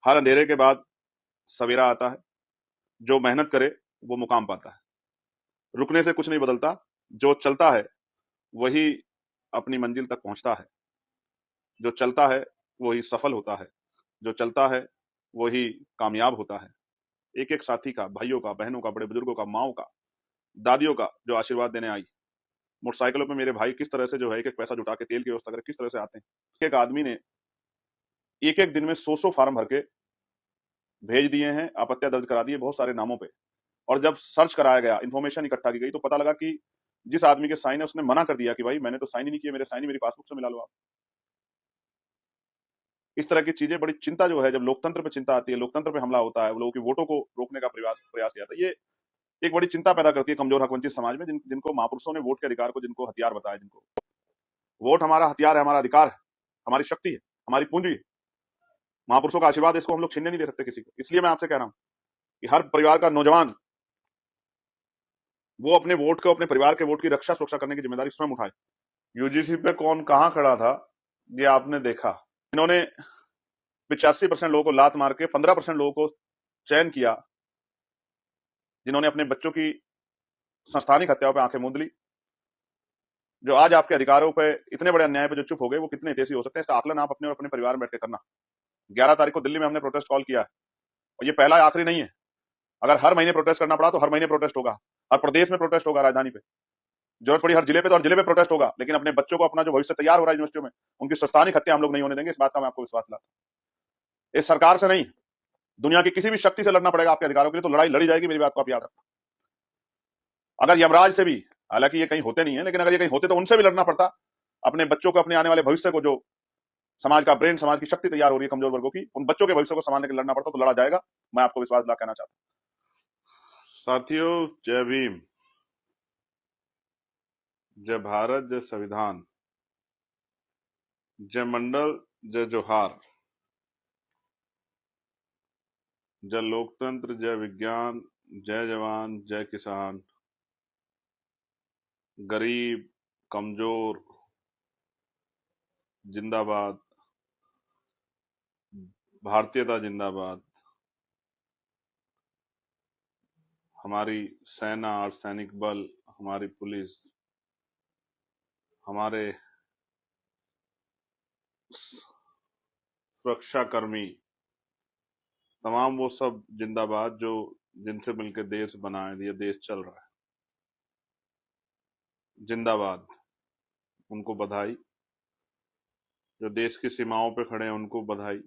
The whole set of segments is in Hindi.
हर अंधेरे के बाद सवेरा आता है। जो मेहनत करे वो मुकाम पाता है। रुकने से कुछ नहीं बदलता। जो चलता है वही अपनी मंजिल तक पहुंचता है। जो चलता है वही सफल होता है। जो चलता है वही कामयाब होता है। एक एक साथी का, भाइयों का, बहनों का, बड़े बुजुर्गों का, माओ का, दादियों का जो आशीर्वाद देने आई। मोटरसाइकिलों पे मेरे भाई किस तरह से जो है एक एक पैसा जुटा के तेल की व्यवस्था करके किस तरह से आते हैं। एक आदमी ने एक एक दिन में 100 फार्म भर के भेज दिए हैं, आपत्तियां दर्ज करा दिए बहुत सारे नामों पे। और जब सर्च कराया गया, इन्फॉर्मेशन इकट्ठा की गई, तो पता लगा कि जिस आदमी के साइन है उसने मना कर दिया कि भाई मैंने तो साइन ही नहीं किया, मेरे साइन ही मेरी पासबुक से मिला लो आप। इस तरह की चीजें बड़ी चिंता जो है, जब लोकतंत्र पे चिंता आती है, लोकतंत्र पे हमला होता है, लोगों की वोटों को रोकने का प्रयास किया था, ये एक बड़ी चिंता पैदा करती है कमजोर हक वंचित समाज में, जिनको महापुरुषों ने वोट के अधिकार को जिनको हथियार बताया, जिनको वोट हमारा हथियार है, हमारा अधिकार है, हमारी शक्ति है, हमारी पूंजी है, महापुरुषों का आशीर्वाद, इसको हम लोग छीनने नहीं दे सकते किसी को। इसलिए मैं आपसे कह रहा हूं कि हर परिवार का नौजवान वो अपने वोट को, अपने परिवार के वोट की रक्षा सुरक्षा करने की जिम्मेदारी स्वयं उठाए। यूजीसी पे कौन कहां खड़ा था ये आपने देखा। इन्होंने 85% लोगों को लात मार के 15% लोगों को चयन किया, जिन्होंने अपने बच्चों की संस्थानिक हत्याओं पर आंखें मूंद ली। जो आज आपके अधिकारों पे, इतने बड़े अन्याय पे जो चुप हो गए, वो कितने हितैषी हो सकते हैं, इसका आकलन आप अपने और अपने परिवार में बैठ के करना। 11 तारीख को दिल्ली में हमने प्रोटेस्ट कॉल किया है, और ये पहला आखिरी नहीं है। अगर हर महीने प्रोटेस्ट करना पड़ा तो हर महीने प्रोटेस्ट होगा, हर प्रदेश में प्रोटेस्ट होगा, राजधानी पे जरूरत पड़ी हर जिले पे तो हर जिले पे प्रोटेस्ट होगा। लेकिन अपने बच्चों को, अपना जो भविष्य तैयार हो रहा है यूनिवर्सिटियों में, उनकी संस्थानिक हत्या हम लोग नहीं होने देंगे। इस बात का मैं आपको विश्वास दिलाता हूं। इस सरकार से नहीं, दुनिया की किसी भी शक्ति से लड़ना पड़ेगा आपके अधिकारों के लिए, तो लड़ाई लड़ी जाएगी, मेरी बात को आप याद रखना। अगर यमराज से भी, हालांकि ये कहीं होते नहीं है, लेकिन अगर ये कहीं होते तो उनसे भी लड़ना पड़ता, अपने बच्चों को, अपने आने वाले भविष्य को, जो समाज का ब्रेन, समाज की शक्ति तैयार हो रही है कमजोर वर्गों की, उन बच्चों के भविष्य को संभालने के लिए लड़ना पड़ता, तो लड़ा जाएगा। मैं आपको विश्वास दिला कहना चाहता हूं। साथियों, जय भीम, जय भारत, जय संविधान, जय मंडल, जय जोहार, जय लोकतंत्र, जय विज्ञान, जय जवान, जय किसान, गरीब, कमजोर जिंदाबाद, भारतीयता जिंदाबाद। हमारी सेना और सैनिक बल, हमारी पुलिस, हमारे सुरक्षा कर्मी, तमाम वो सब जिंदाबाद जो जिनसे मिलकर देश बनाए, ये देश चल रहा है, जिंदाबाद। उनको बधाई। जो देश की सीमाओं पे खड़े हैं उनको बधाई।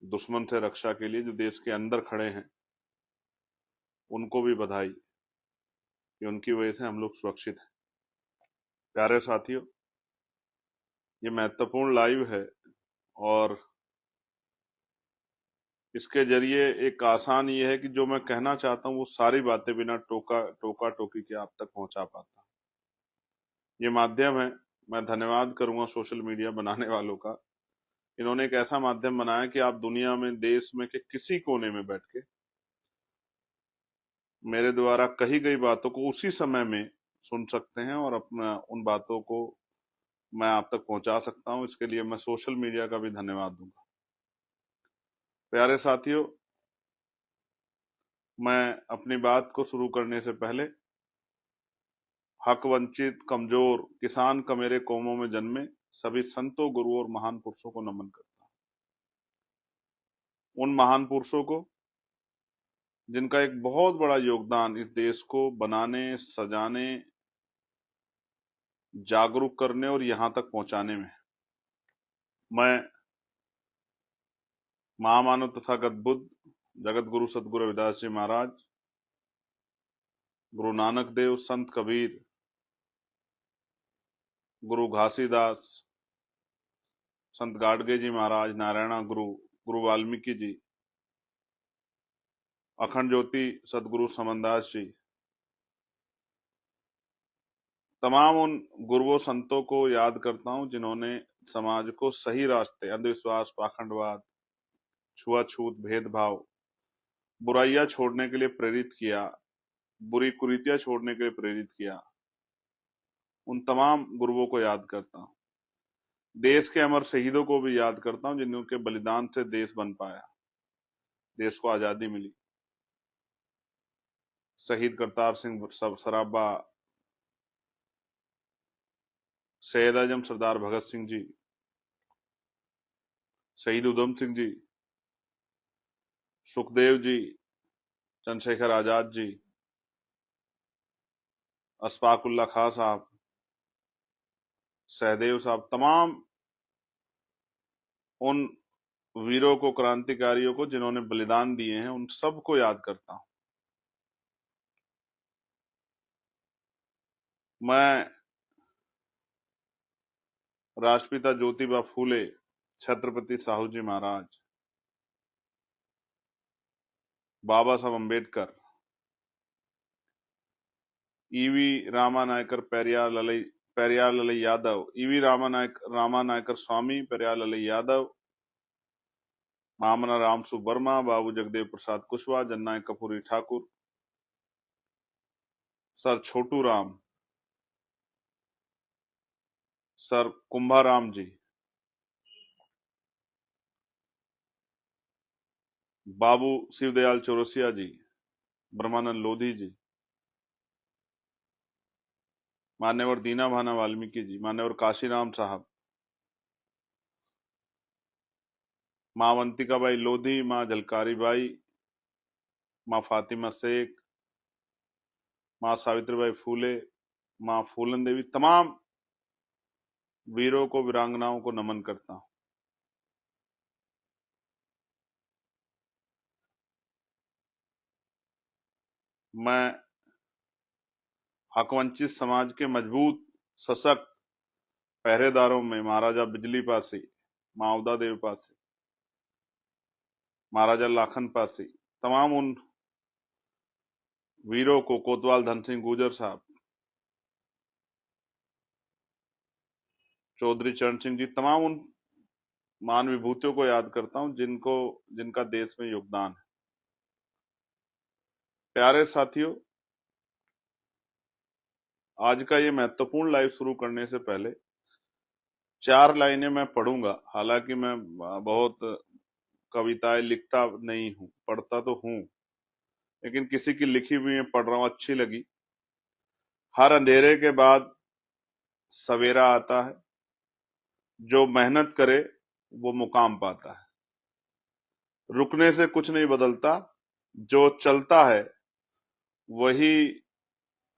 दुश्मन से रक्षा के लिए जो देश के अंदर खड़े हैं उनको भी बधाई कि उनकी वजह से हम लोग सुरक्षित हैं। प्यारे साथियों, ये महत्वपूर्ण लाइव है, और इसके जरिए एक आसान ये है कि जो मैं कहना चाहता हूं वो सारी बातें बिना टोका टोकी के आप तक पहुंचा पाता। ये माध्यम है, मैं धन्यवाद करूंगा सोशल मीडिया बनाने वालों का। इन्होंने एक ऐसा माध्यम बनाया कि आप दुनिया में, देश में के किसी कोने में बैठ के मेरे द्वारा कही गई बातों को उसी समय में सुन सकते हैं, और अपना उन बातों को मैं आप तक पहुंचा सकता हूं। इसके लिए मैं सोशल मीडिया का भी धन्यवाद दूंगा। प्यारे साथियों, मैं अपनी बात को शुरू करने से पहले हक वंचित, कमजोर, किसान कमेरे कौमों में जन्मे सभी संतों, गुरुओं और महान पुरुषों को नमन करता हूं। उन महान पुरुषों को जिनका एक बहुत बड़ा योगदान इस देश को बनाने, सजाने, जागरूक करने और यहां तक पहुंचाने में। मैं महामानव तथागत बुद्ध, जगत गुरु सदगुरु रविदास जी महाराज, गुरु नानक देव, संत कबीर, गुरु घासीदास, संत गाडगे जी महाराज, नारायणा गुरु, गुरु वाल्मीकि जी, अखंड ज्योति सदगुरु समनदास जी, तमाम उन गुरुओं संतों को याद करता हूं जिन्होंने समाज को सही रास्ते, अंधविश्वास, पाखंडवाद, छुआछूत, भेदभाव, बुराइयां छोड़ने के लिए प्रेरित किया, बुरी कुरीतियां छोड़ने के लिए प्रेरित किया। उन तमाम गुरुओं को याद करता हूं देश के अमर शहीदों को भी याद करता हूं जिनके बलिदान से देश बन पाया, देश को आजादी मिली। शहीद करतार सिंह सराबा, सैयद आजम सरदार भगत सिंह जी, शहीद उधम सिंह जी, सुखदेव जी, चंद्रशेखर आजाद जी, अशफाकुल्ला खां साहब, सहदेव साहब, तमाम उन वीरों को, क्रांतिकारियों को जिन्होंने बलिदान दिए हैं, उन सबको याद करता हूं। मैं राष्ट्रपिता ज्योतिबा फूले, छत्रपति साहू जी महाराज, बाबा साहब अंबेडकर, ईवी रामानायकर पेरियार ललई यादव, ईवी रामानायकर स्वामी, पेरियार ललई यादव, महामना राम सुब्बर्मा, बाबू जगदेव प्रसाद कुशवाहा, जननायक कपूरी ठाकुर, सर छोटू राम, सर कुंभाराम जी, बाबू शिवदयाल चौरसिया जी, ब्रह्मानंद लोधी जी, मान्यवर दीना भाना वाल्मीकि जी, मान्यवर काशीराम साहब, मां अवंतिका बाई लोधी, मां झलकारी बाई, मां फातिमा शेख, मां सावित्रीबाई फूले, मां फूलन देवी, तमाम वीरों को, वीरांगनाओं को नमन करता हूं। मैं हकवंचित समाज के मजबूत, सशक्त पहरेदारों में महाराजा बिजली पासी, माउदा देव पासी, महाराजा लाखन पासी, तमाम उन वीरों को, कोतवाल धन सिंह गुर्जर साहब, चौधरी चरण सिंह जी, तमाम उन मान विभूतियों को याद करता हूं जिनका देश में योगदान है। प्यारे साथियों, आज का ये महत्वपूर्ण लाइव शुरू करने से पहले 4 लाइनें मैं पढ़ूंगा। हालांकि मैं बहुत कविताएं लिखता नहीं हूं, पढ़ता तो हूं, लेकिन किसी की लिखी हुई मैं पढ़ रहा हूं, अच्छी लगी। हर अंधेरे के बाद सवेरा आता है, जो मेहनत करे वो मुकाम पाता है, रुकने से कुछ नहीं बदलता, जो चलता है वही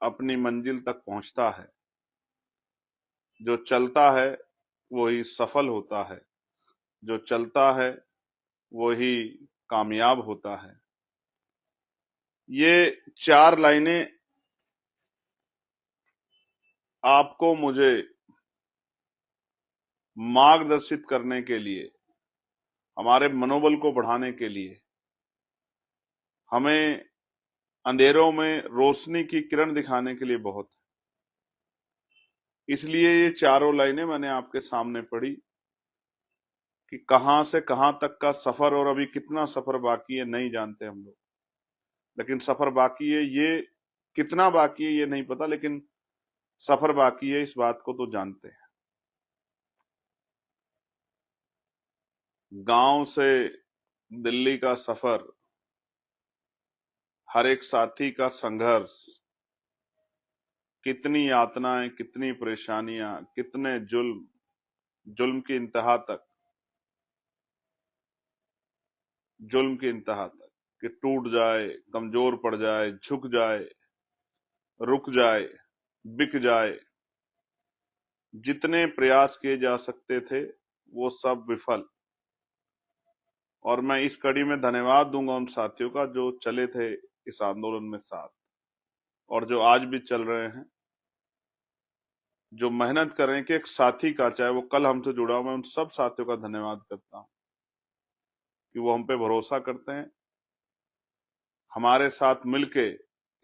अपनी मंजिल तक पहुंचता है, जो चलता है वही सफल होता है, जो चलता है वही कामयाब होता है। ये 4 लाइनें आपको मुझे मार्गदर्शित करने के लिए, हमारे मनोबल को बढ़ाने के लिए, हमें अंधेरों में रोशनी की किरण दिखाने के लिए बहुत है। इसलिए ये 4 लाइनें मैंने आपके सामने पढ़ी कि कहां से कहां तक का सफर, और अभी कितना सफर बाकी है नहीं जानते हम लोग, लेकिन सफर बाकी है। ये कितना बाकी है ये नहीं पता, लेकिन सफर बाकी है इस बात को तो जानते हैं। गांव से दिल्ली का सफर, हर एक साथी का संघर्ष, कितनी यातनाएं, कितनी परेशानियां, कितने जुल्म की इंतहा तक, जुल्म की इंतहा तक कि टूट जाए, कमजोर पड़ जाए, झुक जाए, रुक जाए, बिक जाए। जितने प्रयास किए जा सकते थे वो सब विफल। और मैं इस कड़ी में धन्यवाद दूंगा उन साथियों का जो चले थे इस आंदोलन में साथ, और जो आज भी चल रहे हैं, जो मेहनत कर रहे हैं कि एक साथी का, चाहे वो कल हमसे जुड़ा हुआ, मैं उन सब साथियों का धन्यवाद करता हूं कि वो हम पे भरोसा करते हैं, हमारे साथ मिलके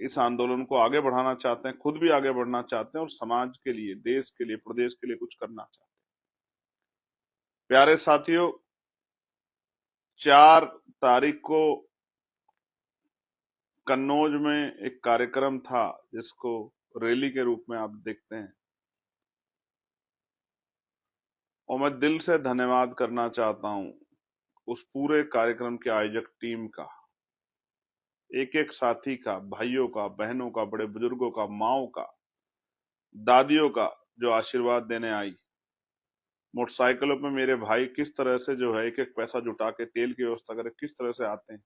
इस आंदोलन को आगे बढ़ाना चाहते हैं, खुद भी आगे बढ़ना चाहते हैं, और समाज के लिए, देश के लिए, प्रदेश के लिए कुछ करना चाहते हैं। प्यारे साथियों, 4 तारीख को कन्नौज में एक कार्यक्रम था जिसको रैली के रूप में आप देखते हैं। और मैं दिल से धन्यवाद करना चाहता हूं उस पूरे कार्यक्रम के आयोजक टीम का, एक एक साथी का, भाइयों का, बहनों का, बड़े बुजुर्गों का, माओ का, दादियों का, जो आशीर्वाद देने आई। मोटरसाइकिलों पे मेरे भाई किस तरह से जो है एक एक पैसा जुटा के तेल की व्यवस्था करे, किस तरह से आते हैं।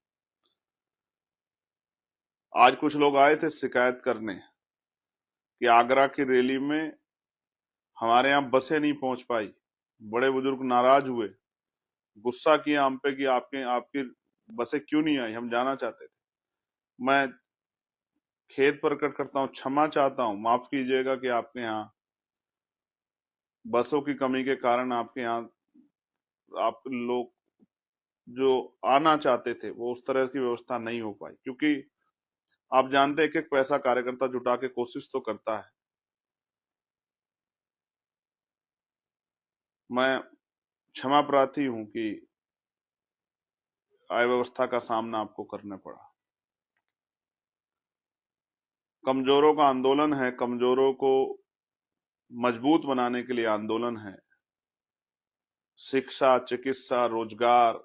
आज कुछ लोग आए थे शिकायत करने कि आगरा की रैली में हमारे यहाँ बसें नहीं पहुंच पाई। बड़े बुजुर्ग नाराज हुए, गुस्सा किया हम पे कि आपके आपकी बसें क्यों नहीं आई, हम जाना चाहते थे। मैं खेद प्रकट करता हूँ, क्षमा चाहता हूँ, माफ कीजिएगा कि आपके यहाँ बसों की कमी के कारण आपके यहाँ आप लोग जो आना चाहते थे वो उस तरह की व्यवस्था नहीं हो पाई, क्योंकि आप जानते हैं एक एक पैसा कार्यकर्ता जुटा के कोशिश तो करता है। मैं क्षमा प्रार्थी हूं कि अव्यवस्था का सामना आपको करना पड़ा। कमजोरों का आंदोलन है, कमजोरों को मजबूत बनाने के लिए आंदोलन है। शिक्षा, चिकित्सा, रोजगार,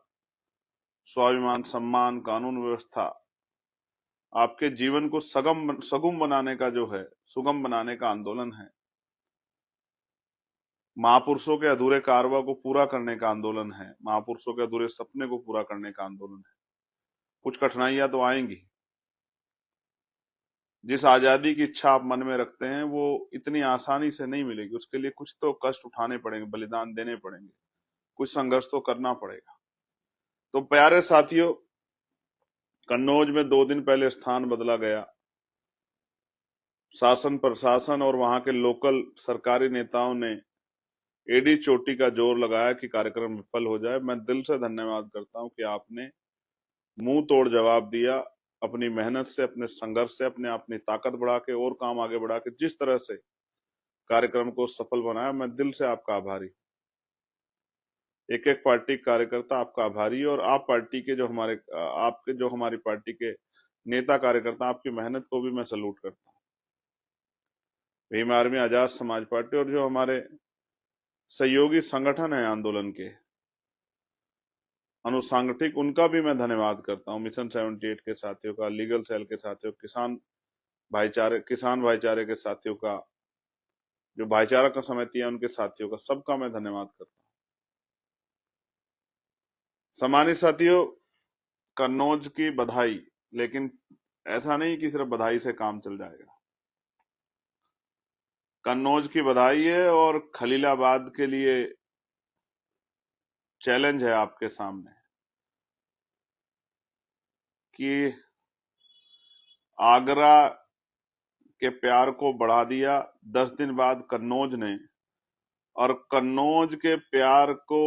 स्वाभिमान, सम्मान, कानून व्यवस्था, आपके जीवन को सगुम बनाने का जो है, सुगम बनाने का आंदोलन है। महापुरुषों के अधूरे कारवा को पूरा करने का आंदोलन है, महापुरुषों के अधूरे सपने को पूरा करने का आंदोलन है। कुछ कठिनाइयां तो आएंगी। जिस आजादी की इच्छा आप मन में रखते हैं वो इतनी आसानी से नहीं मिलेगी, उसके लिए कुछ तो कष्ट उठाने पड़ेंगे, बलिदान देने पड़ेंगे, कुछ संघर्ष तो करना पड़ेगा। तो प्यारे साथियों, कन्नौज में 2 दिन पहले स्थान बदला गया। शासन प्रशासन और वहां के लोकल सरकारी नेताओं ने एडी चोटी का जोर लगाया कि कार्यक्रम विफल हो जाए। मैं दिल से धन्यवाद करता हूं कि आपने मुंह तोड़ जवाब दिया, अपनी मेहनत से, अपने संघर्ष से, अपनी ताकत बढ़ा के और काम आगे बढ़ा के जिस तरह से कार्यक्रम को सफल बनाया। मैं दिल से आपका आभारी, एक एक पार्टी कार्यकर्ता आपका आभारी, और आप पार्टी के जो हमारे आपके जो हमारी पार्टी के नेता कार्यकर्ता, आपकी मेहनत को भी मैं सलूट करता हूँ। भीम आर्मी, आजाद समाज पार्टी और जो हमारे सहयोगी संगठन है आंदोलन के अनुसांगठिक, उनका भी मैं धन्यवाद करता हूँ। मिशन 78 के साथियों का, लीगल सेल के साथियों, किसान भाईचारे के साथियों का, जो भाईचारा का समिति है उनके साथियों का, सबका मैं धन्यवाद करता हूँ। सम्मानित साथियों, कन्नौज की बधाई, लेकिन ऐसा नहीं कि सिर्फ बधाई से काम चल जाएगा। कन्नौज की बधाई है और खलीलाबाद के लिए चैलेंज है आपके सामने कि आगरा के प्यार को बढ़ा दिया 10 दिन बाद कन्नौज ने, और कन्नौज के प्यार को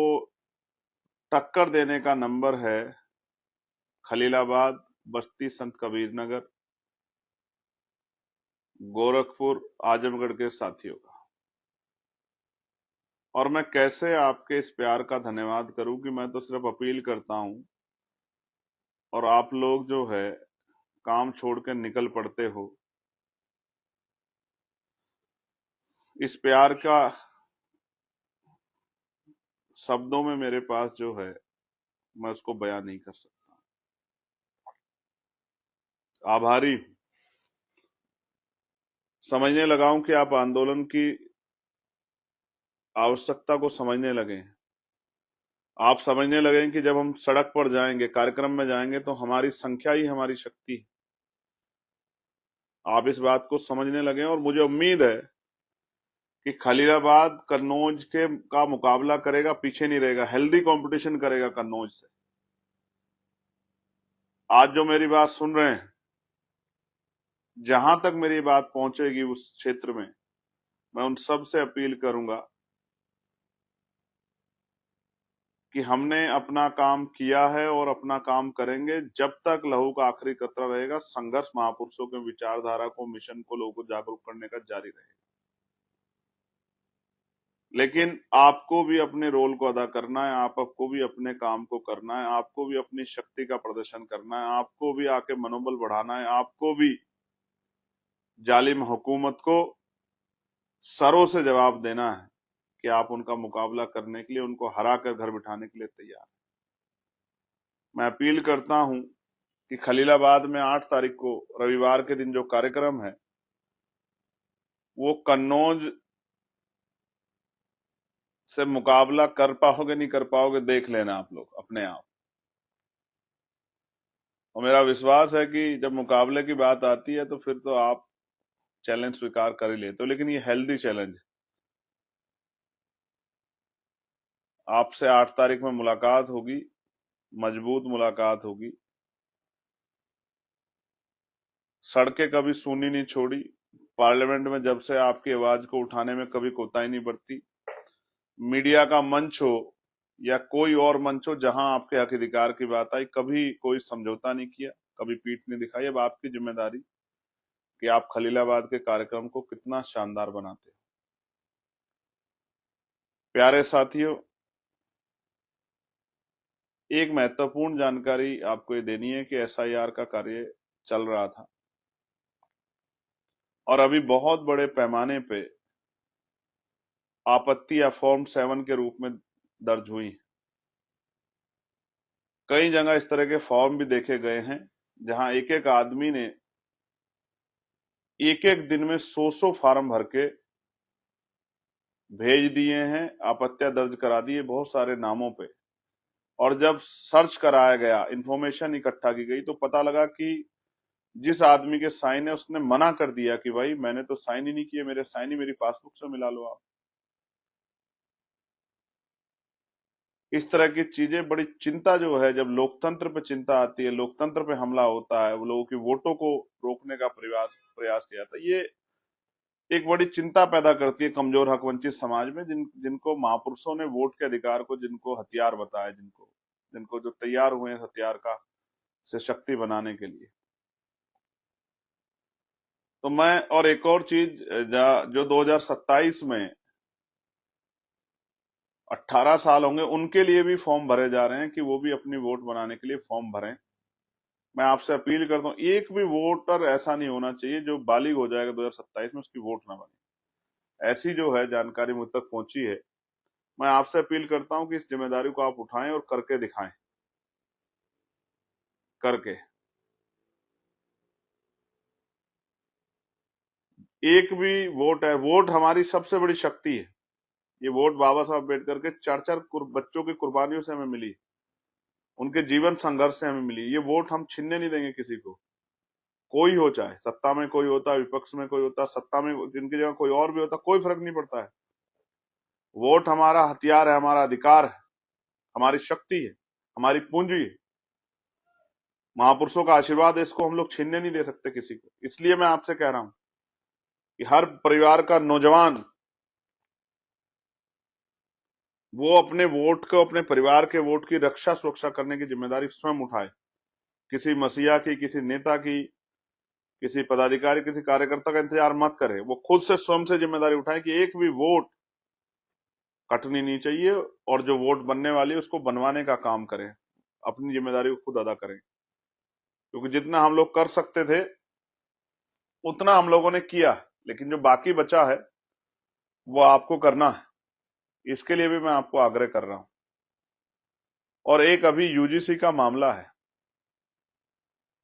टक्कर देने का नंबर है खलीलाबाद, बस्ती, संत कबीर नगर, गोरखपुर, आजमगढ़ के साथियों का। और मैं कैसे आपके इस प्यार का धन्यवाद करूं कि मैं तो सिर्फ अपील करता हूं और आप लोग जो है काम छोड़ के निकल पड़ते हो। इस प्यार का शब्दों में मेरे पास जो है मैं उसको बयान नहीं कर सकता। आभारी हूं, समझने लगा हूं कि आप आंदोलन की आवश्यकता को समझने लगे। आप समझने लगे कि जब हम सड़क पर जाएंगे, कार्यक्रम में जाएंगे, तो हमारी संख्या ही हमारी शक्ति है। आप इस बात को समझने लगे और मुझे उम्मीद है कि खलीलाबाद कन्नौज के का मुकाबला करेगा, पीछे नहीं रहेगा, हेल्दी कंपटीशन करेगा कन्नौज से। आज जो मेरी बात सुन रहे हैं, जहां तक मेरी बात पहुंचेगी उस क्षेत्र में, मैं उन सब से अपील करूंगा कि हमने अपना काम किया है और अपना काम करेंगे जब तक लहू का आखिरी कतरा रहेगा। संघर्ष महापुरुषों के विचारधारा को, मिशन को, लोगों को जागरूक करने का जारी रहेगा। लेकिन आपको भी अपने रोल को अदा करना है, आपको भी अपने काम को करना है, आपको भी अपनी शक्ति का प्रदर्शन करना है, आपको भी आके मनोबल बढ़ाना है, आपको भी जालिम हुकूमत को सरों से जवाब देना है कि आप उनका मुकाबला करने के लिए, उनको हरा कर घर बिठाने के लिए तैयार हैं। मैं अपील करता हूं कि खलीलाबाद में 8 तारीख को रविवार के दिन जो कार्यक्रम है वो कन्नौज से मुकाबला कर पाओगे नहीं कर पाओगे देख लेना आप लोग अपने आप। और मेरा विश्वास है कि जब मुकाबले की बात आती है तो फिर तो आप चैलेंज स्वीकार कर ही लेते हो, लेकिन ये हेल्दी चैलेंज। आपसे 8 तारीख में मुलाकात होगी, मजबूत मुलाकात होगी। सड़कें कभी सूनी नहीं छोड़ी, पार्लियामेंट में जब से आपकी आवाज को उठाने में कभी कोताही नहीं बरती। मीडिया का मंच हो या कोई और मंच हो, जहां आपके हक अधिकार की बात आई, कभी कोई समझौता नहीं किया, कभी पीठ नहीं दिखाई। अब आपकी जिम्मेदारी कि आप खलीलाबाद के कार्यक्रम को कितना शानदार बनाते हो। प्यारे साथियों, एक महत्वपूर्ण जानकारी आपको ये देनी है कि एसआईआर का कार्य चल रहा था और अभी बहुत बड़े पैमाने पे आपत्ति या फॉर्म 7 के रूप में दर्ज हुई। कई जगह इस तरह के फॉर्म भी देखे गए हैं जहां एक एक आदमी ने एक एक दिन में 100 फार्म भर के भेज दिए हैं, आपत्तियां दर्ज करा दी है बहुत सारे नामों पे। और जब सर्च कराया गया, इंफॉर्मेशन इकट्ठा की गई, तो पता लगा कि जिस आदमी के साइन है उसने मना कर दिया कि भाई मैंने तो साइन ही नहीं किए, मेरे साइन ही मेरी पासबुक से मिला लो आप। इस तरह की चीजें बड़ी चिंता जो है, जब लोकतंत्र पे चिंता आती है, लोकतंत्र पे हमला होता है, वो लोगों की वोटों को रोकने का प्रयास किया जाता है, ये एक बड़ी चिंता पैदा करती है कमजोर हक वंचित समाज में, जिनको महापुरुषों ने वोट के अधिकार को, जिनको हथियार बताया, जिनको जिनको जो तैयार हुए हैं हथियार का से शक्ति बनाने के लिए। तो मैं, और एक और चीज, जो 2027 में 18 साल होंगे उनके लिए भी फॉर्म भरे जा रहे हैं कि वो भी अपनी वोट बनाने के लिए फॉर्म भरें। मैं आपसे अपील करता हूं, एक भी वोटर ऐसा नहीं होना चाहिए जो बालिग हो जाएगा 2027 में उसकी वोट ना बने। ऐसी जो है जानकारी मुझ तक पहुंची है। मैं आपसे अपील करता हूं कि इस जिम्मेदारी को आप उठाएं और करके दिखाएं, करके। एक भी वोट है, वोट हमारी सबसे बड़ी शक्ति है। ये वोट बाबा साहब अम्बेडकर के 4 बच्चों की कुर्बानियों से हमें मिली, उनके जीवन संघर्ष से हमें मिली। ये वोट हम छीनने नहीं देंगे किसी को, कोई हो, चाहे सत्ता में कोई होता, विपक्ष में कोई होता, सत्ता में जिनकी जगह कोई और भी होता, कोई फर्क नहीं पड़ता है। वोट हमारा हथियार है, हमारा अधिकार है, हमारी शक्ति है, हमारी पूंजी है। महापुरुषों का आशीर्वाद है, इसको हम लोग छीनने नहीं दे सकते किसी को। इसलिए मैं आपसे कह रहा हूं कि हर परिवार का नौजवान वो अपने वोट को, अपने परिवार के वोट की रक्षा सुरक्षा करने की जिम्मेदारी स्वयं उठाए। किसी मसीहा की, किसी नेता की, किसी पदाधिकारी, किसी कार्यकर्ता का इंतजार मत करे। वो खुद से, स्वयं से जिम्मेदारी उठाए कि एक भी वोट कटनी नहीं चाहिए, और जो वोट बनने वाली है उसको बनवाने का काम करें, अपनी जिम्मेदारी को खुद अदा करें। क्योंकि जितना हम लोग कर सकते थे उतना हम लोगों ने किया, लेकिन जो बाकी बचा है वो आपको करना है। इसके लिए भी मैं आपको आग्रह कर रहा हूं। और एक अभी यूजीसी का मामला है।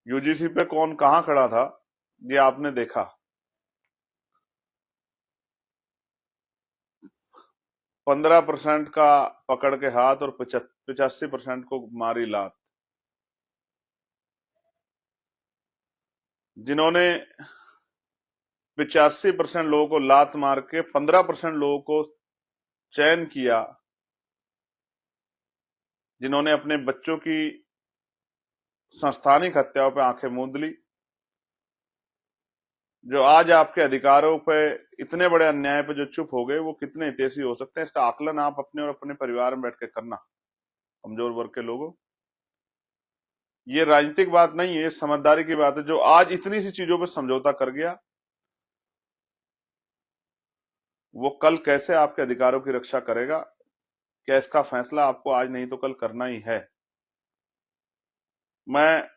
यूजीसी पे कौन कहां खड़ा था ये आपने देखा। 15% का पकड़ के हाथ और 85% को मारी लात। जिन्होंने 85% लोगों को लात मार के 15% लोगों को चयन किया, जिन्होंने अपने बच्चों की संस्थानिक हत्याओं पे आंखें मूंद ली, जो आज आपके अधिकारों पे, इतने बड़े अन्याय पे जो चुप हो गए, वो कितने हितैषी हो सकते हैं, इसका आकलन आप अपने और अपने परिवार में बैठ के करना। कमजोर वर्ग के लोगों, ये राजनीतिक बात नहीं है, समझदारी की बात है। जो आज इतनी सी चीजों पे समझौता कर गया, वो कल कैसे आपके अधिकारों की रक्षा करेगा? क्या इसका फैसला आपको आज नहीं तो कल करना ही है। मैं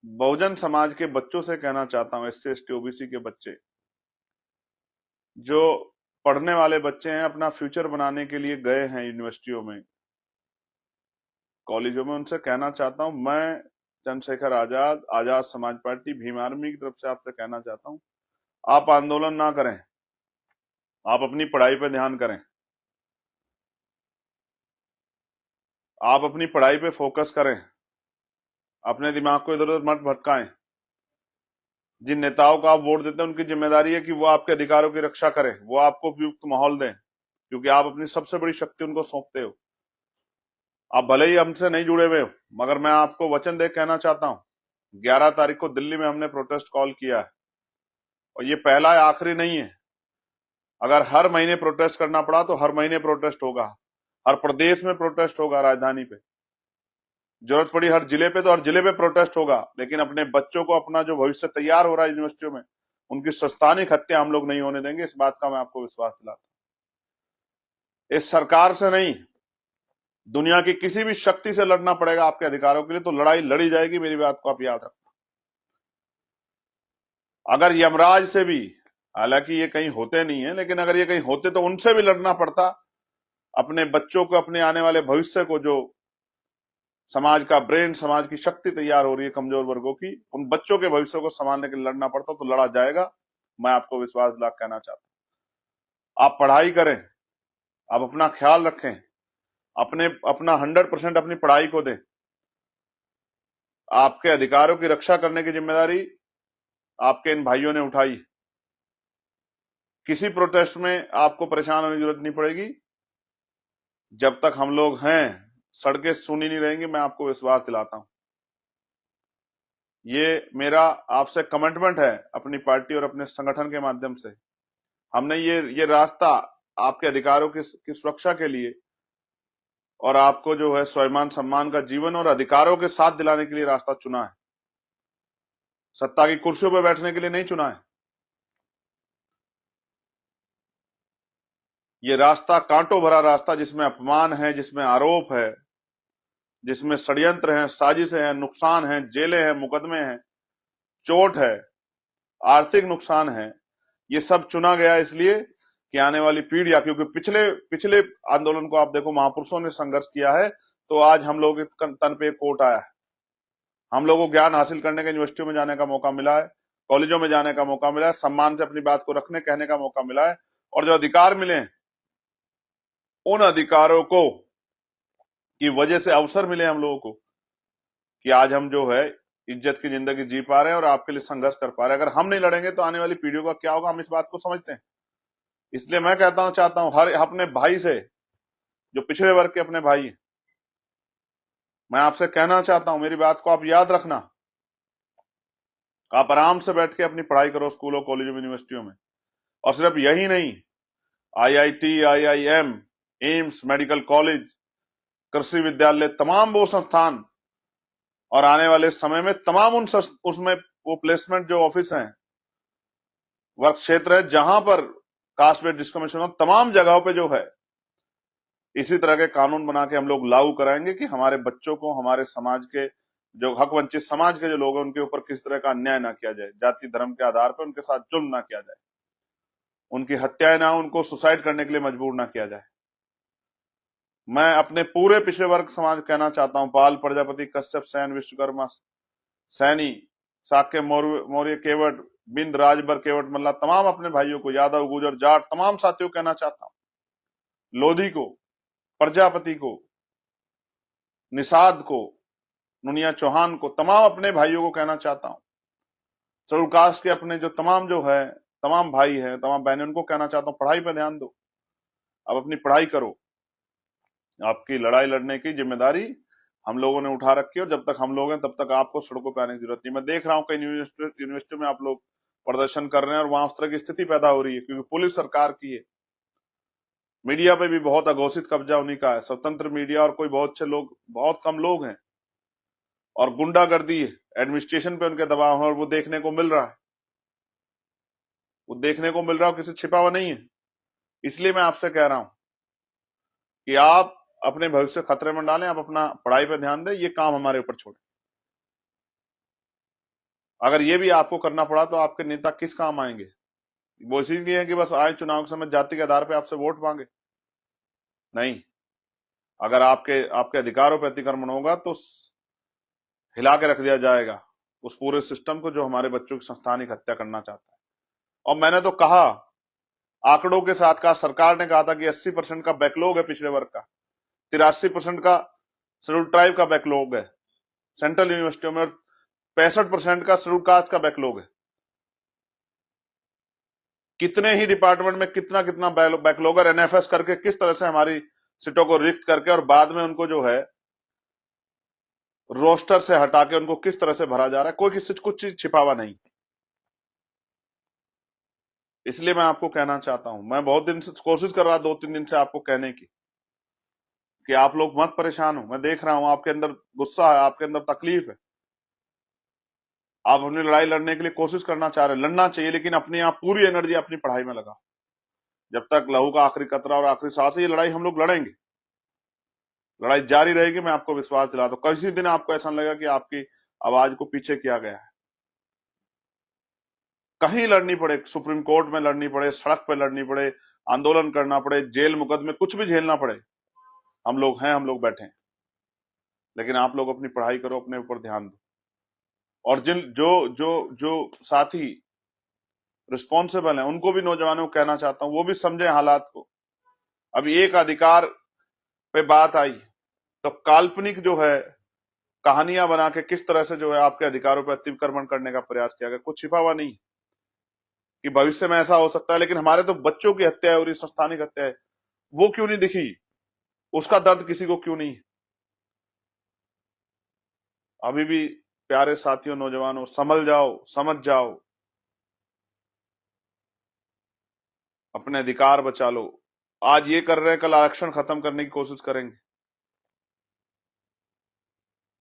बहुजन समाज के बच्चों से कहना चाहता हूं, SC ST OBC के बच्चे जो पढ़ने वाले बच्चे हैं, अपना फ्यूचर बनाने के लिए गए हैं यूनिवर्सिटियों में, कॉलेजों में, उनसे कहना चाहता हूं, मैं चंद्रशेखर आजाद, आजाद समाज पार्टी, भीम आर्मी की तरफ से आपसे कहना चाहता हूं, आप आंदोलन ना करें, आप अपनी पढ़ाई पे ध्यान करें, आप अपनी पढ़ाई पे फोकस करें, अपने दिमाग को इधर उधर मत भटकाएं। जिन नेताओं को आप वोट देते हैं उनकी जिम्मेदारी है कि वो आपके अधिकारों की रक्षा करें, वो आपको उपयुक्त माहौल दें, क्योंकि आप अपनी सबसे बड़ी शक्ति उनको सौंपते हो। आप भले ही हमसे नहीं जुड़े हुए हो, मगर मैं आपको वचन दे कहना चाहता हूं, 11 तारीख को दिल्ली में हमने प्रोटेस्ट कॉल किया है, और ये पहला है, आखिरी नहीं है। अगर हर महीने प्रोटेस्ट करना पड़ा तो हर महीने प्रोटेस्ट होगा, हर प्रदेश में प्रोटेस्ट होगा, राजधानी पे जरूरत पड़ी हर जिले पे तो हर जिले पे प्रोटेस्ट होगा, लेकिन अपने बच्चों को, अपना जो भविष्य तैयार हो रहा है यूनिवर्सिटियों में, उनकी संस्थानिक हत्या हम लोग नहीं होने देंगे, इस बात का मैं आपको विश्वास दिलाता हूं। इस सरकार से नहीं, दुनिया की किसी भी शक्ति से लड़ना पड़ेगा आपके अधिकारों के लिए, तो लड़ाई लड़ी जाएगी, मेरी बात को आप याद रखना। अगर यमराज से भी, हालांकि ये कहीं होते नहीं है, लेकिन अगर ये कहीं होते तो उनसे भी लड़ना पड़ता, अपने बच्चों को, अपने आने वाले भविष्य को, जो समाज का ब्रेन, समाज की शक्ति तैयार हो रही है कमजोर वर्गों की, उन बच्चों के भविष्य को संभालने के लिए लड़ना पड़ता तो लड़ा जाएगा। मैं आपको विश्वास दिला कहना चाहता हूं, आप पढ़ाई करें, आप अपना ख्याल रखें, अपना 100% अपनी पढ़ाई को दें। आपके अधिकारों की रक्षा करने की जिम्मेदारी आपके इन भाइयों ने उठाई। किसी प्रोटेस्ट में आपको परेशान होने की जरूरत नहीं पड़ेगी, जब तक हम लोग हैं, सड़कें सुनी नहीं रहेंगी, मैं आपको विश्वास दिलाता हूं। ये मेरा आपसे कमिटमेंट है, अपनी पार्टी और अपने संगठन के माध्यम से। हमने ये रास्ता आपके अधिकारों की सुरक्षा के लिए, और आपको जो है स्वाभिमान सम्मान का जीवन और अधिकारों के साथ दिलाने के लिए रास्ता चुना है। सत्ता की कुर्सियों पर बैठने के लिए नहीं चुना है। ये रास्ता कांटों भरा रास्ता, जिसमें अपमान है, जिसमें आरोप है, जिसमें षड्यंत्र है, साजिश है, नुकसान है, जेलें हैं, मुकदमे हैं, चोट है, आर्थिक नुकसान है। ये सब चुना गया इसलिए कि आने वाली पीढ़ियां, क्योंकि पिछले आंदोलन को आप देखो, महापुरुषों ने संघर्ष किया है, तो आज हम लोग तन पे कोट आया है। हम लोगों को ज्ञान हासिल करने के, यूनिवर्सिटियों में जाने का मौका मिला है, कॉलेजों में जाने का मौका मिला है, सम्मान से अपनी बात को रखने कहने का मौका मिला है, और जो अधिकार मिले हैं, उन अधिकारों को की वजह से अवसर मिले हम लोगों को कि आज हम जो है इज्जत की जिंदगी जी पा रहे हैं और आपके लिए संघर्ष कर पा रहे हैं। अगर हम नहीं लड़ेंगे तो आने वाली पीढ़ियों का क्या होगा, हम इस बात को समझते हैं। इसलिए मैं चाहता हूं हर अपने भाई से, जो पिछड़े वर्ग के अपने भाई हैं, मैं आपसे कहना चाहता हूं, मेरी बात को आप याद रखना। आप आराम से बैठ के अपनी पढ़ाई करो स्कूलों, कॉलेजों, यूनिवर्सिटियों में। और सिर्फ यही नहीं, IIT, IIM, AIIMS, medical college, कृषि विद्यालय, तमाम वो संस्थान, और आने वाले समय में तमाम उसमें वो प्लेसमेंट जो ऑफिस हैं, वर्क क्षेत्र है, जहां पर कास्ट बेस्ड डिस्क्रिमिनेशन हो, तमाम जगहों पे जो है इसी तरह के कानून बना के हम लोग लागू कराएंगे कि हमारे बच्चों को, हमारे समाज के जो हक वंचित समाज के जो लोग हैं, उनके ऊपर किस तरह का अन्याय ना किया जाए, जाति धर्म के आधार पर उनके साथ जुल्म ना किया जाए, उनकी हत्याएं ना, उनको सुसाइड करने के लिए मजबूर ना किया जाए। मैं अपने पूरे पिछड़े वर्ग समाज कहना चाहता हूं, पाल, प्रजापति, कश्यप, सैन, विश्वकर्मा, सैनी, साक्य, मौर्य, केवट, बिंद, राजभर, केवट, मल्ला, तमाम अपने भाइयों को, यादव, गुजर, जाट, तमाम साथियों को कहना चाहता हूं, लोधी को, प्रजापति को, निषाद को, नुनिया चौहान को, तमाम अपने भाइयों को कहना चाहता हूं, शेड्यूल कास्ट के अपने जो तमाम भाई हैं, तमाम बहनें, उनको कहना चाहता हूं, पढ़ाई पर ध्यान दो, अब अपनी पढ़ाई करो। आपकी लड़ाई लड़ने की जिम्मेदारी हम लोगों ने उठा रखी है, और जब तक हम लोग हैं तब तक आपको सड़कों पर आने की जरूरत नहीं। मैं देख रहा हूं कई यूनिवर्सिटी में आप लोग प्रदर्शन कर रहे हैं, और वहां उस तरह की स्थिति पैदा हो रही है, क्योंकि पुलिस सरकार की है। मीडिया पे भी बहुत अघोषित कब्जा उन्हीं का है, स्वतंत्र मीडिया, और कोई बहुत कम लोग हैं, और गुंडागर्दी एडमिनिस्ट्रेशन पे उनके दबाव है, और वो देखने को मिल रहा है, किसी छिपा हुआ नहीं है। इसलिए मैं आपसे कह रहा हूं कि आप अपने भविष्य खतरे में डालें, आप अपना पढ़ाई पे ध्यान दें, ये काम हमारे ऊपर छोड़े। अगर ये भी आपको करना पड़ा तो आपके नेता किस काम आएंगे? वो इसीलिए है कि बस आए चुनाव के समय जाति के आधार पे आपसे वोट मांगे? नहीं, अगर आपके आपके अधिकारों पर अतिक्रमण होगा तो हिला के रख दिया जाएगा उस पूरे सिस्टम को जो हमारे बच्चों की संस्थानिक हत्या करना चाहता है। और मैंने तो कहा, आंकड़ों के साथ कहा, सरकार ने कहा था कि 80% का बैकलॉग है पिछड़े वर्ग का, 83% का शेड्यूल ट्राइब का बैकलॉग है सेंट्रल यूनिवर्सिटियों में, और 65% का शेड्यूल कास्ट का बैकलॉग है। कितने ही डिपार्टमेंट में कितना कितना बैकलॉग है, एनएफएस करके किस तरह से हमारी सीटों को रिक्त करके और बाद में उनको जो है रोस्टर से हटा के उनको किस तरह से भरा जा रहा है, कोई किसी कुछ चीज छिपा हुआ नहीं। इसलिए मैं आपको कहना चाहता हूं, मैं बहुत दिन से कोशिश कर रहा 2-3 दिन से आपको कहने की कि आप लोग मत परेशान हो। मैं देख रहा हूं आपके अंदर गुस्सा है, आपके अंदर तकलीफ है, आप अपनी लड़ाई लड़ने के लिए कोशिश करना चाह रहे हैं, लड़ना चाहिए, लेकिन अपनी आप पूरी एनर्जी अपनी पढ़ाई में लगा। जब तक लहू का आखिरी कतरा और आखिरी सांस है, ये लड़ाई हम लोग लड़ेंगे, लड़ाई जारी रहेगी, मैं आपको विश्वास दिलाता हूं। किसी दिन आपको ऐसा लगेगा कि आपकी आवाज को पीछे किया गया है, कहीं लड़नी पड़े, सुप्रीम कोर्ट में लड़नी पड़े, सड़क पर लड़नी पड़े, आंदोलन करना पड़े, जेल मुकदमे कुछ भी झेलना पड़े, हम लोग हैं, हम लोग बैठे हैं। लेकिन आप लोग अपनी पढ़ाई करो, अपने ऊपर ध्यान दो, और जिन जो जो जो साथी रिस्पॉन्सिबल हैं उनको भी, नौजवानों को कहना चाहता हूं, वो भी समझे हालात को। अभी एक अधिकार पे बात आई तो काल्पनिक जो है कहानियां बना के किस तरह से जो है आपके अधिकारों पर अतिक्रमण करने का प्रयास किया गया, कुछ छिपा हुआ नहीं कि भविष्य में ऐसा हो सकता है। लेकिन हमारे तो बच्चों की हत्या है और ये संस्थानिक हत्या है, वो क्यों नहीं दिखी, उसका दर्द किसी को क्यों नहीं? अभी भी प्यारे साथियों, नौजवानों, संभल जाओ, समझ जाओ, अपने अधिकार बचा लो। आज ये कर रहे हैं, कल आरक्षण खत्म करने की कोशिश करेंगे,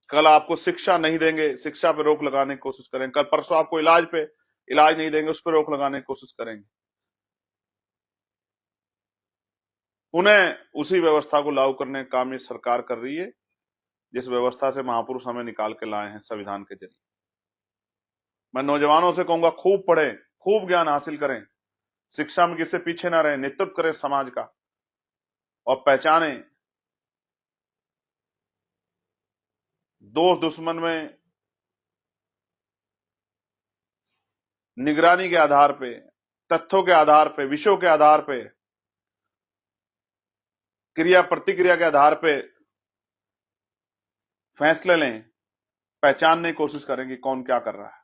कल आपको शिक्षा नहीं देंगे, शिक्षा पे रोक लगाने की कोशिश करेंगे, कल परसों आपको इलाज पे इलाज नहीं देंगे, उस पर रोक लगाने की कोशिश करेंगे। पुनः उसी व्यवस्था को लागू करने का काम ये सरकार कर रही है, जिस व्यवस्था से महापुरुष हमें निकाल के लाए हैं संविधान के जरिए। मैं नौजवानों से कहूंगा, खूब पढ़ें, खूब ज्ञान हासिल करें, शिक्षा में किसी पीछे ना रहें, नेतृत्व करें समाज का, और पहचाने दोस्त दुश्मन में निगरानी के आधार पे, तथ्यों के आधार पे, विषयों के आधार पे, क्रिया प्रतिक्रिया के आधार पे फैसले लें, पहचानने की कोशिश करें कि कौन क्या कर रहा है।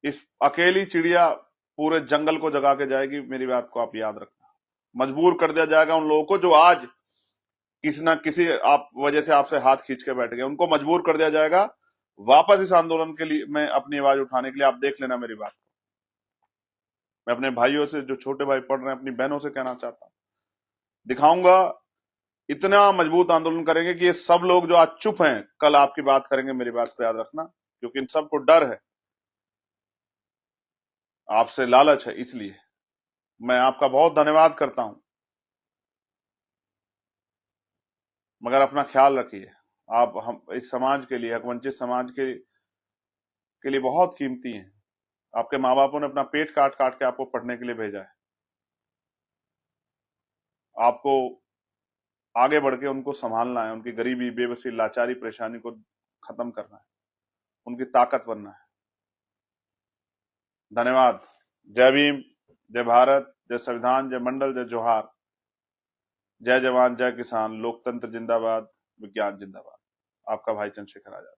इस अकेली चिड़िया पूरे जंगल को जगा के जाएगी, मेरी बात को आप याद रखना। मजबूर कर दिया जाएगा उन लोगों को जो आज किसी ना किसी आप वजह से आपसे हाथ खींच के बैठ गए, उनको मजबूर कर दिया जाएगा वापस इस आंदोलन के लिए में अपनी आवाज उठाने के लिए। आप देख लेना मेरी बात को। मैं अपने भाइयों से, जो छोटे भाई पढ़ रहे हैं, अपनी बहनों से कहना चाहता हूं, दिखाऊंगा, इतना मजबूत आंदोलन करेंगे कि ये सब लोग जो आज चुप हैं, कल आपकी बात करेंगे, मेरी बात को याद रखना, क्योंकि इन सबको डर है, आपसे लालच है। इसलिए मैं आपका बहुत धन्यवाद करता हूं, मगर अपना ख्याल रखिए। आप हम इस समाज के लिए, हकवंचित समाज के लिए बहुत कीमती हैं। आपके माँ बापों ने अपना पेट काट काट के आपको पढ़ने के लिए भेजा है, आपको आगे बढ़ के उनको संभालना है, उनकी गरीबी, बेबसी, लाचारी, परेशानी को खत्म करना है, उनकी ताकत बनना है। धन्यवाद। जय भीम, जय भारत, जय संविधान, जय मंडल, जय जोहार, जय जवान, जय किसान, लोकतंत्र जिंदाबाद, विज्ञान जिंदाबाद। आपका भाई चंद्रशेखर आजाद।